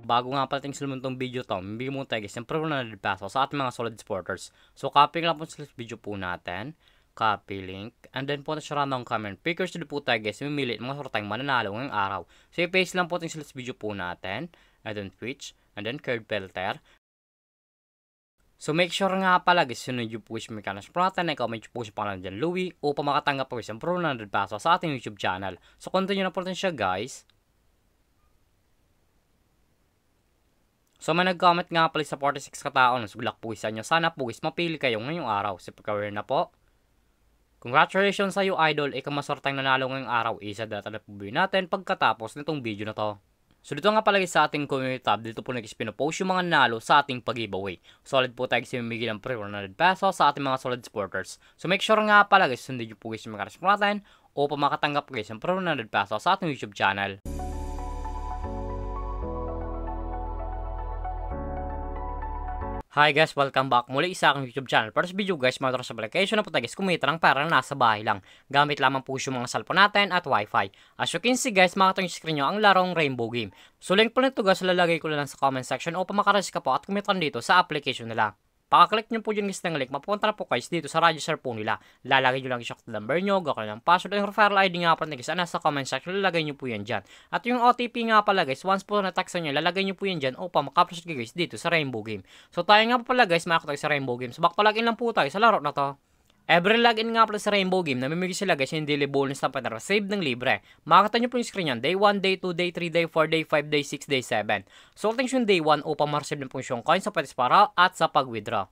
Bago nga pala tingin mo itong video to, bibigyan mo tayo guys ng pro na peso sa ating mga solid supporters. So copy lang po sa video po natin. Copy link. And then po na siya random comment. Pickers dito po tayo guys. Mamili mga sort tayong mananalo ngayong araw. So i-paste lang po tingin sa video po natin. And then Twitch. And then curve filter. So make sure nga pala guys, sunod yung push mechanics pro natin, i-comment yung push pangalan dyan Louie upang makatanggap po guys ng pro 100 peso sa ating YouTube channel. So continue na po natin siya guys. So may nag-comment nga pala sa 46 katao ng suglak po sa inyo. Sana po guys mapili kayo ngayong araw. So pagka-aware na po. Congratulations sa iyo idol, ikaw masortang nanalo ngayong araw. Isa data na po natin pagkatapos nitong video na to. So dito nga pala sa ating community tab, dito po nag-pinopost yung mga nalo sa ating pag-giveaway. Solid po tayo kasi mamigil ng pre 100 peso sa ating mga solid supporters. So make sure nga pala guys, sundin nyo po guys yung mga karas natin o makatanggap guys ng pre 100 peso sa ating YouTube channel. Hi guys, welcome back muli sa aking YouTube channel. Para sa video guys, mga sa application na po tayo guys, kumita ng pera na nasa bahay lang. Gamit lamang po yung mga cellphone natin at wifi. As you can see guys, makita nyo screen nyo ang larong Rainbow Game. So link po nito guys, lalagay ko lang sa comment section o makaregister ka po at kumita dito sa application nila. Pakaklik nyo po dyan guys ng link, mapupunta na po guys dito sa register po nila. Lalagay nyo lang yung number nyo, gagawin ng password, yung referral ID nga pala guys, nasa comment section, lalagay nyo po yan dyan. At yung OTP nga pala guys, once po na-taxan nyo, lalagay nyo po yan dyan upang makaproceed guys dito sa Rainbow Game. So tayo nga pala guys, makakatag sa Rainbow Game. So back to login lang po tayo sa laro na to. Every login nga pala sa Rainbow Game, namimigay sila guys yung daily bonus na save ng libre. Makakita nyo po yung screen yan, day 1, day 2, day 3, day 4, day 5, day 6, day 7. So tingin yung day 1 upang ma-receive na po yung coins sa pwede sa para at sa pag-withdraw.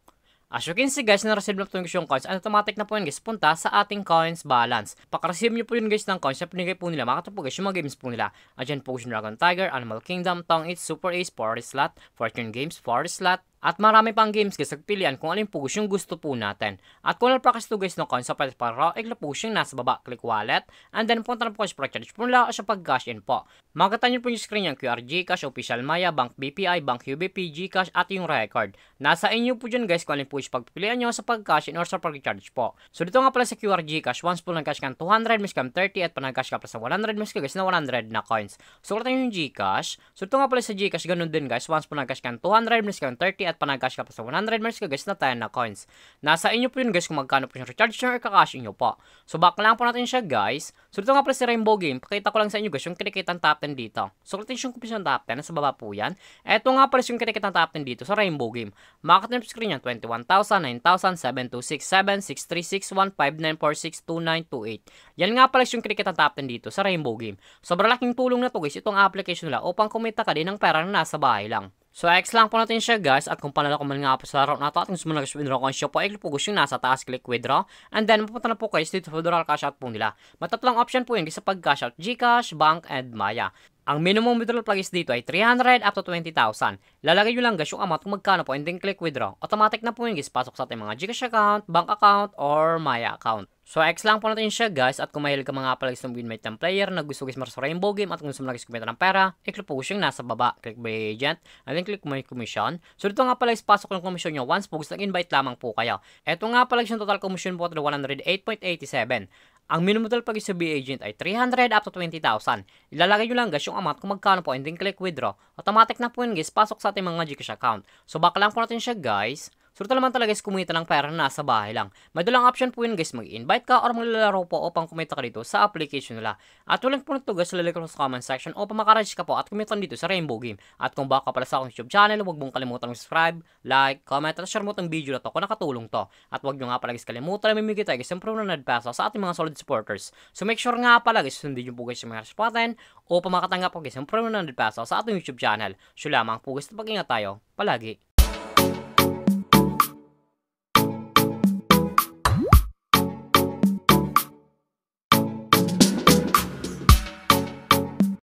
As you can see guys, na-receive na po yung coins, automatic na po yun guys, punta sa ating coins balance. Pag-receive nyo po yun guys ng coins na pinigay po nila, makita po guys yung mga games po nila. Andyan po yung Dragon Tiger, Animal Kingdom, Tong Eats, Super Ace, Forest Slot, Fortune Games, Forest Slot, at marami pang games guys, nagpilian kung alin po yung gusto po natin. At kung na-practice to guys ng coins sa pwede para ikla po yung nasa baba, click wallet, and then punta na po sa charge po nila o sa pag-cash in po. Makita nyo po yung screen yung QR Gcash, Official Maya, Bank BPI, Bank UBP, Gcash, at yung record. Nasa inyo po dyan guys kung alin po yung pagpipilian nyo sa pag-cash in or sa pag-charge po. So dito nga pala sa QR Gcash, once po nag-cash ka 200, miss ka 30, at panag-cash ka pala sa 100, miss ka guys na 100 na coins. So kung yung Gcash, so dito nga pala sa Gcash, ganun din guys, once po nag-cash ka 200, miss ka 30, at panag-cash ka pa sa 100 minutes ka guys na 10 na coins. Nasa inyo po yun guys kung magkano po yung recharge nyo or kakash nyo po. So back lang po natin siya guys. So dito nga pala si Rainbow Game, pakita ko lang sa inyo guys yung kinikitang top 10 dito. So kung yung kumpisyon top 10, nasa baba po yan. Eto nga pala yung kinikitang top 10 dito sa Rainbow Game. Makita nyo screen yan, 21,000, 9,000, 7,267, 6,361, 5,946, 2,928. Yan nga pala yung kinikitang top 10 dito sa Rainbow Game. Sobrang laking tulong na to guys itong application nila upang kumita ka din ng pera na nasa bahay lang. So, X lang po natin siya guys, at kung panalo ko man nga po sa laro na ito, at kung sumunod withdraw coins siya po, ay po gusto yung nasa taas, click withdraw, and then mapunta na po kayo dito sa withdrawal cash out po nila. Matatlong option po yun sa pag-cash out, Gcash, Bank, and Maya. Ang minimum withdrawal plugins dito ay 300 up to 20,000. Lalagay nyo lang guys yung amount kung magkano po, and then click withdraw. Automatic na po yun guys, pasok sa ating mga Gcash account, Bank account, or Maya account. So, X lang po natin siya guys, at kung mahilig ka mga pala guys ng winmate ng player na gusto guys sa Rainbow Game at kung gusto mo guys kumita ng pera, i-click po yung nasa baba, click by agent, and then click my commission. So, dito nga pala guys, pasok yung commission nyo once po gusto invite lamang po kayo. Ito nga pala yung total commission po at 108.87. Ang minimum total pag sa B-Agent ay 300 up to 20,000. Ilalagay nyo lang guys yung amount kung magkano po and then click withdraw. Automatic na po yun guys, pasok sa ating mga Gcash account. So back lang po natin siya guys. So ito naman talaga guys, kumita ng pera na nasa bahay lang. May dalang option po yun guys, mag-invite ka or maglalaro po upang kumita ka dito sa application nila. At walang po nito guys, lalagay ko sa comment section upang makaregister ka po at kumita dito sa Rainbow Game. At kung baka pala sa akong YouTube channel, huwag mong kalimutan subscribe, like, comment, at share mo itong video na to kung nakatulong to. At huwag nyo nga pala guys kalimutan na mamigay tayo guys ng pro 100 peso sa ating mga solid supporters. So make sure nga pala guys, sundin nyo po guys yung mga response upang makatanggap po guys ng pro 100 peso sa ating YouTube channel. So lamang po guys, pag-ingat tayo palagi.